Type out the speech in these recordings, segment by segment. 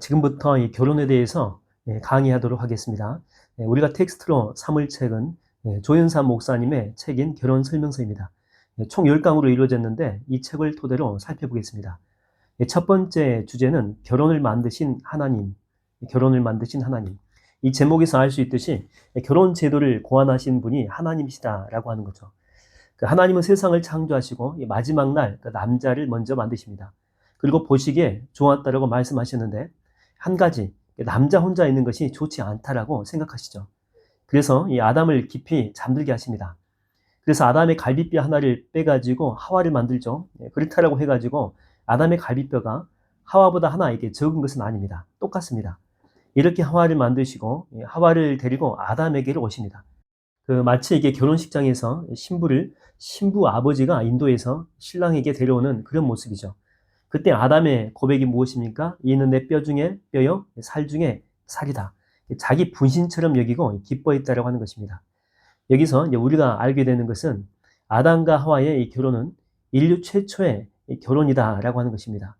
지금부터 이 결혼에 대해서 강의하도록 하겠습니다. 우리가 텍스트로 삼을 책은 조윤삼 목사님의 책인 결혼 설명서입니다. 총 10강으로 이루어졌는데 이 책을 토대로 살펴보겠습니다. 첫 번째 주제는 결혼을 만드신 하나님, 결혼을 만드신 하나님. 이 제목에서 알 수 있듯이 결혼 제도를 고안하신 분이 하나님이시다라고 하는 거죠. 그 하나님은 세상을 창조하시고 마지막 날 그 남자를 먼저 만드십니다. 그리고 보시기에 좋았다라고 말씀하셨는데 한 가지 남자 혼자 있는 것이 좋지 않다라고 생각하시죠. 그래서 이 아담을 깊이 잠들게 하십니다. 그래서 아담의 갈비뼈 하나를 빼가지고 하와를 만들죠. 그렇다라고 해가지고 아담의 갈비뼈가 하와보다 하나 이렇게 적은 것은 아닙니다. 똑같습니다. 이렇게 하와를 만드시고 하와를 데리고 아담에게로 오십니다. 마치 이게 결혼식장에서 신부 아버지가 인도에서 신랑에게 데려오는 그런 모습이죠. 그때 아담의 고백이 무엇입니까? 이는 내 뼈 중에 뼈요, 살 중에 살이다. 자기 분신처럼 여기고 기뻐했다라고 하는 것입니다. 여기서 이제 우리가 알게 되는 것은 아담과 하와의 이 결혼은 인류 최초의 결혼이다라고 하는 것입니다.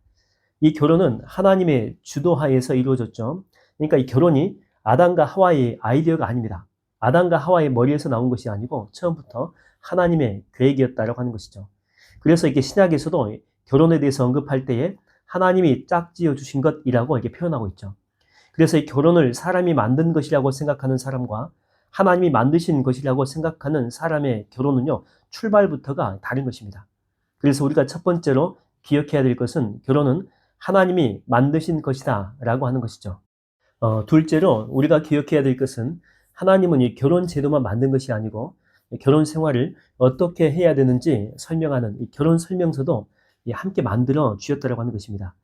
이 결혼은 하나님의 주도하에서 이루어졌죠. 그러니까 이 결혼이 아담과 하와의 아이디어가 아닙니다. 아담과 하와의 머리에서 나온 것이 아니고 처음부터 하나님의 계획이었다라고 하는 것이죠. 그래서 이게 신약에서도 결혼에 대해서 언급할 때에 하나님이 짝지어 주신 것이라고 이렇게 표현하고 있죠. 그래서 이 결혼을 사람이 만든 것이라고 생각하는 사람과 하나님이 만드신 것이라고 생각하는 사람의 결혼은요, 출발부터가 다른 것입니다. 그래서 우리가 첫 번째로 기억해야 될 것은 결혼은 하나님이 만드신 것이다 라고 하는 것이죠. 둘째로 우리가 기억해야 될 것은 하나님은 이 결혼 제도만 만든 것이 아니고 결혼 생활을 어떻게 해야 되는지 설명하는 이 결혼 설명서도 함께 만들어 주셨다고 하는 것입니다.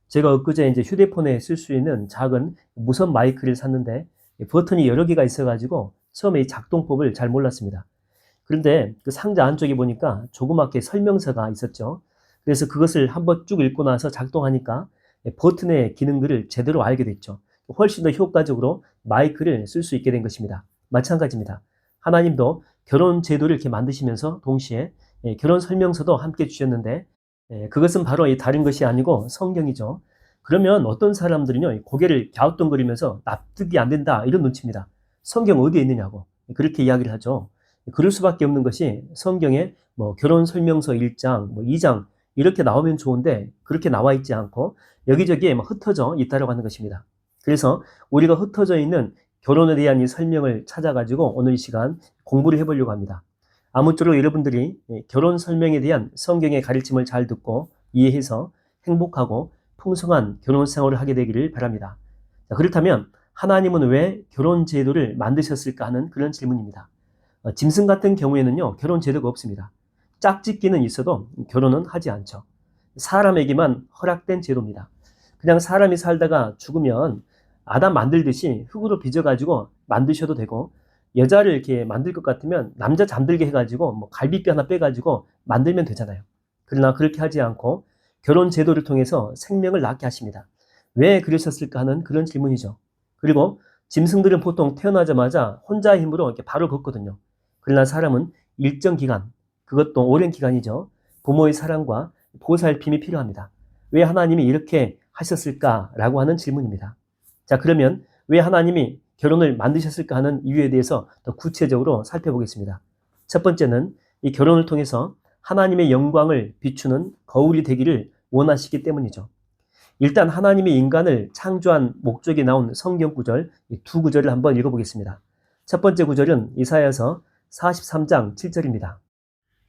제가 엊그제 이제 휴대폰에 쓸 수 있는 작은 무선 마이크를 샀는데 버튼이 여러 개가 있어가지고 처음에 이 작동법을 잘 몰랐습니다. 그런데 그 상자 안쪽에 보니까 조그맣게 설명서가 있었죠. 그래서 그것을 한번 쭉 읽고 나서 작동하니까 버튼의 기능들을 제대로 알게 됐죠. 훨씬 더 효과적으로 마이크를 쓸 수 있게 된 것입니다. 마찬가지입니다. 하나님도 결혼 제도를 이렇게 만드시면서 동시에 결혼 설명서도 함께 주셨는데 그것은 바로 다른 것이 아니고 성경이죠. 그러면 어떤 사람들은요, 고개를 갸우뚱거리면서 납득이 안 된다 이런 눈치입니다. 성경 어디에 있느냐고 그렇게 이야기를 하죠. 그럴 수밖에 없는 것이 성경에 뭐 결혼 설명서 1장, 뭐 2장 이렇게 나오면 좋은데 그렇게 나와 있지 않고 여기저기에 흩어져 있다고 하는 것입니다. 그래서 우리가 흩어져 있는 결혼에 대한 이 설명을 찾아가지고 오늘 이 시간 공부를 해보려고 합니다. 아무쪼록 여러분들이 결혼 설명에 대한 성경의 가르침을 잘 듣고 이해해서 행복하고 풍성한 결혼 생활을 하게 되기를 바랍니다. 자, 그렇다면 하나님은 왜 결혼 제도를 만드셨을까 하는 그런 질문입니다. 짐승 같은 경우에는요, 결혼 제도가 없습니다. 짝짓기는 있어도 결혼은 하지 않죠. 사람에게만 허락된 제도입니다. 그냥 사람이 살다가 죽으면 아담 만들듯이 흙으로 빚어가지고 만드셔도 되고, 여자를 이렇게 만들 것 같으면 남자 잠들게 해가지고 뭐 갈비뼈 하나 빼가지고 만들면 되잖아요. 그러나 그렇게 하지 않고 결혼 제도를 통해서 생명을 낳게 하십니다. 왜 그러셨을까 하는 그런 질문이죠. 그리고 짐승들은 보통 태어나자마자 혼자의 힘으로 이렇게 발을 걷거든요. 그러나 사람은 일정 기간, 그것도 오랜 기간이죠. 부모의 사랑과 보살핌이 필요합니다. 왜 하나님이 이렇게 하셨을까라고 하는 질문입니다. 자, 그러면 왜 하나님이 결혼을 만드셨을까 하는 이유에 대해서 더 구체적으로 살펴보겠습니다. 첫 번째는 이 결혼을 통해서 하나님의 영광을 비추는 거울이 되기를 원하시기 때문이죠. 일단 하나님이 인간을 창조한 목적이 나온 성경 구절, 이 두 구절을 한번 읽어보겠습니다. 첫 번째 구절은 이사야서 43장 7절입니다.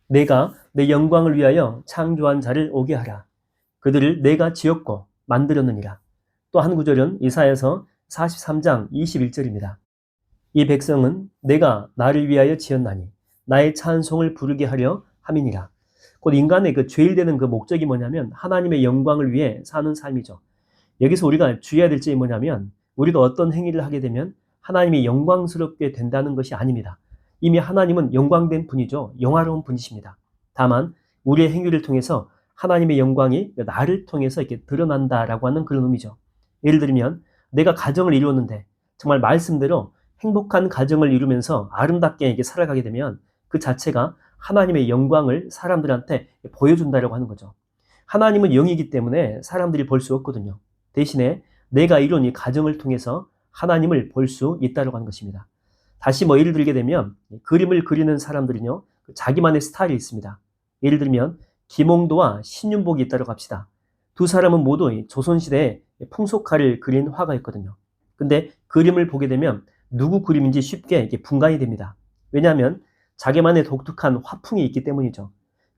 내가 내 영광을 위하여 창조한 자를 오게 하라. 그들을 내가 지었고 만들었느니라. 또 한 구절은 이사야서 43장 21절입니다. 이 백성은 내가 나를 위하여 지었나니 나의 찬송을 부르게 하려 함이니라. 곧 인간의 그 죄일되는 그 목적이 뭐냐면 하나님의 영광을 위해 사는 삶이죠. 여기서 우리가 주의해야 될 점이 뭐냐면 우리가 어떤 행위를 하게 되면 하나님이 영광스럽게 된다는 것이 아닙니다. 이미 하나님은 영광된 분이죠. 영화로운 분이십니다. 다만 우리의 행위를 통해서 하나님의 영광이 나를 통해서 이렇게 드러난다라고 하는 그런 의미죠. 예를 들면 내가 가정을 이루었는데 정말 말씀대로 행복한 가정을 이루면서 아름답게 이렇게 살아가게 되면 그 자체가 하나님의 영광을 사람들한테 보여준다라고 하는 거죠. 하나님은 영이기 때문에 사람들이 볼 수 없거든요. 대신에 내가 이룬 이 가정을 통해서 하나님을 볼 수 있다고 하는 것입니다. 다시 예를 들게 되면 그림을 그리는 사람들은요, 자기만의 스타일이 있습니다. 예를 들면 김홍도와 신윤복이 있다고 합시다. 두 사람은 모두 조선시대에 풍속화를 그린 화가였거든요. 근데 그림을 보게 되면 누구 그림인지 쉽게 이게 분간이 됩니다. 왜냐하면 자기만의 독특한 화풍이 있기 때문이죠.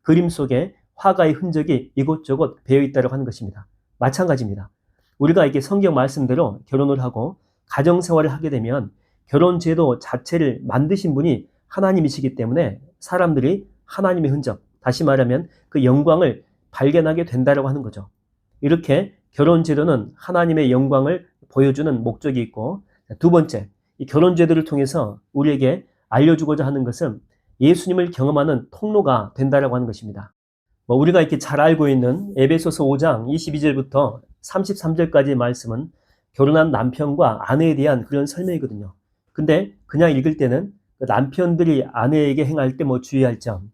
그림 속에 화가의 흔적이 이곳저곳 배어 있다고 하는 것입니다. 마찬가지입니다. 우리가 이게 성경 말씀대로 결혼을 하고 가정생활을 하게 되면 결혼제도 자체를 만드신 분이 하나님이시기 때문에 사람들이 하나님의 흔적, 다시 말하면 그 영광을 발견하게 된다고 하는 거죠. 이렇게 결혼제도는 하나님의 영광을 보여주는 목적이 있고, 두 번째, 이 결혼제도를 통해서 우리에게 알려주고자 하는 것은 예수님을 경험하는 통로가 된다고 하는 것입니다. 우리가 이렇게 잘 알고 있는 에베소서 5장 22절부터 33절까지의 말씀은 결혼한 남편과 아내에 대한 그런 설명이거든요. 근데 그냥 읽을 때는 남편들이 아내에게 행할 때 주의할 점,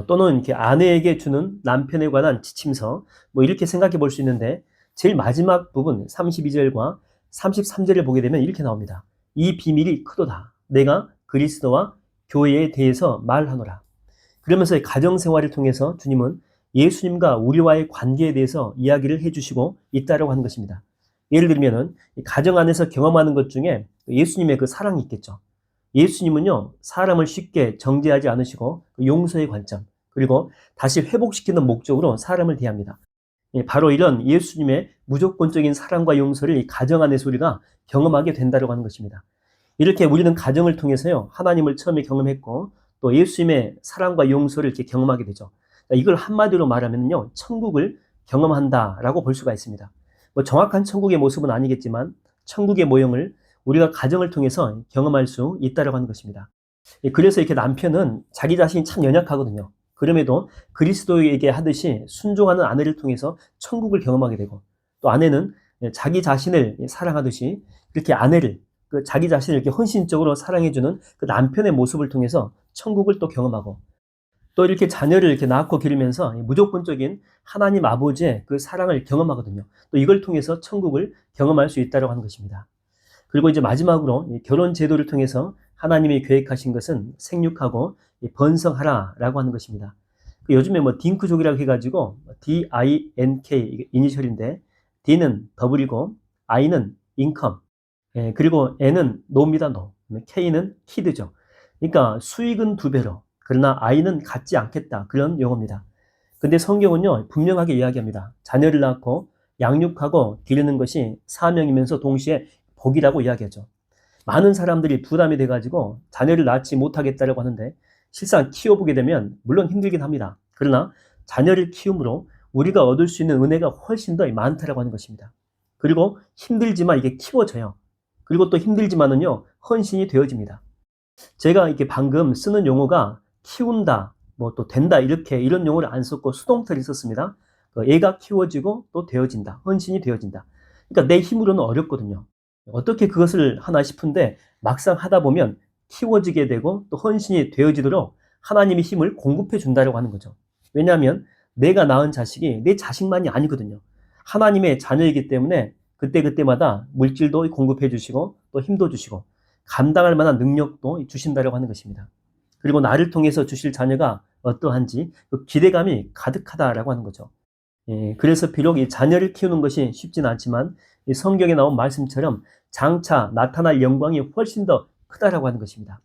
또는 이렇게 아내에게 주는 남편에 관한 지침서, 이렇게 생각해 볼 수 있는데, 제일 마지막 부분 32절과 33절을 보게 되면 이렇게 나옵니다. 이 비밀이 크도다. 내가 그리스도와 교회에 대해서 말하노라. 그러면서 가정생활을 통해서 주님은 예수님과 우리와의 관계에 대해서 이야기를 해주시고 있다고 하는 것입니다. 예를 들면은 가정 안에서 경험하는 것 중에 예수님의 그 사랑이 있겠죠. 예수님은요, 사람을 쉽게 정죄하지 않으시고 용서의 관점, 그리고 다시 회복시키는 목적으로 사람을 대합니다. 바로 이런 예수님의 무조건적인 사랑과 용서를 이 가정 안에서 우리가 경험하게 된다고 하는 것입니다. 이렇게 우리는 가정을 통해서요, 하나님을 처음에 경험했고 또 예수님의 사랑과 용서를 이렇게 경험하게 되죠. 이걸 한마디로 말하면요, 천국을 경험한다라고 볼 수가 있습니다. 정확한 천국의 모습은 아니겠지만 천국의 모형을 우리가 가정을 통해서 경험할 수 있다고 하는 것입니다. 그래서 이렇게 남편은 자기 자신이 참 연약하거든요. 그럼에도 그리스도에게 하듯이 순종하는 아내를 통해서 천국을 경험하게 되고, 또 아내는 자기 자신을 사랑하듯이 이렇게 아내를, 자기 자신을 이렇게 헌신적으로 사랑해주는 그 남편의 모습을 통해서 천국을 또 경험하고, 또 이렇게 자녀를 이렇게 낳고 기르면서 무조건적인 하나님 아버지의 그 사랑을 경험하거든요. 또 이걸 통해서 천국을 경험할 수 있다고 하는 것입니다. 그리고 이제 마지막으로 결혼 제도를 통해서 하나님이 계획하신 것은 생육하고 번성하라라고 하는 것입니다. 요즘에 딩크족이라고 해가지고 DINK 이니셜인데, D는 더블이고 I는 인컴, 그리고 N은 노입니다. 노. K는 키드죠. 그러니까 수익은 2배로, 그러나 I는 갖지 않겠다, 그런 용어입니다. 근데 성경은요, 분명하게 이야기합니다. 자녀를 낳고 양육하고 기르는 것이 사명이면서 동시에 복이라고 이야기하죠. 많은 사람들이 부담이 돼가지고 자녀를 낳지 못하겠다고 하는데, 실상 키워보게 되면 물론 힘들긴 합니다. 그러나 자녀를 키움으로 우리가 얻을 수 있는 은혜가 훨씬 더 많다라고 하는 것입니다. 그리고 힘들지만 이게 키워져요. 그리고 또 힘들지만은요, 헌신이 되어집니다. 제가 이렇게 방금 쓰는 용어가 키운다, 또 된다, 이런 용어를 안 썼고 수동태를 썼습니다. 애가 키워지고 또 되어진다, 헌신이 되어진다. 그러니까 내 힘으로는 어렵거든요. 어떻게 그것을 하나 싶은데 막상 하다 보면 키워지게 되고 또 헌신이 되어지도록 하나님이 힘을 공급해 준다고 하는 거죠. 왜냐하면 내가 낳은 자식이 내 자식만이 아니거든요. 하나님의 자녀이기 때문에 그때그때마다 물질도 공급해 주시고 또 힘도 주시고 감당할 만한 능력도 주신다고 하는 것입니다. 그리고 나를 통해서 주실 자녀가 어떠한지 그 기대감이 가득하다라고 하는 거죠. 그래서 비록 이 자녀를 키우는 것이 쉽지는 않지만 이 성경에 나온 말씀처럼 장차 나타날 영광이 훨씬 더 크다라고 하는 것입니다.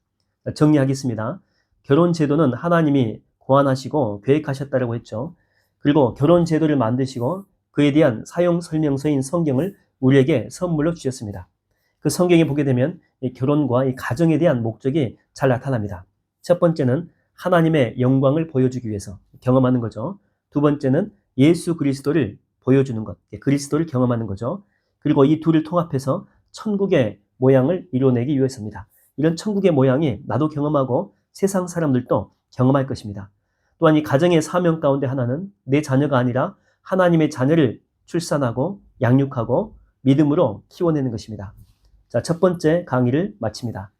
정리하겠습니다. 결혼 제도는 하나님이 고안하시고 계획하셨다라고 했죠. 그리고 결혼 제도를 만드시고 그에 대한 사용 설명서인 성경을 우리에게 선물로 주셨습니다. 그 성경에 보게 되면 이 결혼과 이 가정에 대한 목적이 잘 나타납니다. 첫 번째는 하나님의 영광을 보여주기 위해서 경험하는 거죠. 두 번째는 예수 그리스도를 보여주는 것, 그리스도를 경험하는 거죠. 그리고 이 둘을 통합해서 천국의 모양을 이뤄내기 위해서입니다. 이런 천국의 모양이 나도 경험하고 세상 사람들도 경험할 것입니다. 또한 이 가정의 사명 가운데 하나는 내 자녀가 아니라 하나님의 자녀를 출산하고 양육하고 믿음으로 키워내는 것입니다. 자, 첫 번째 강의를 마칩니다.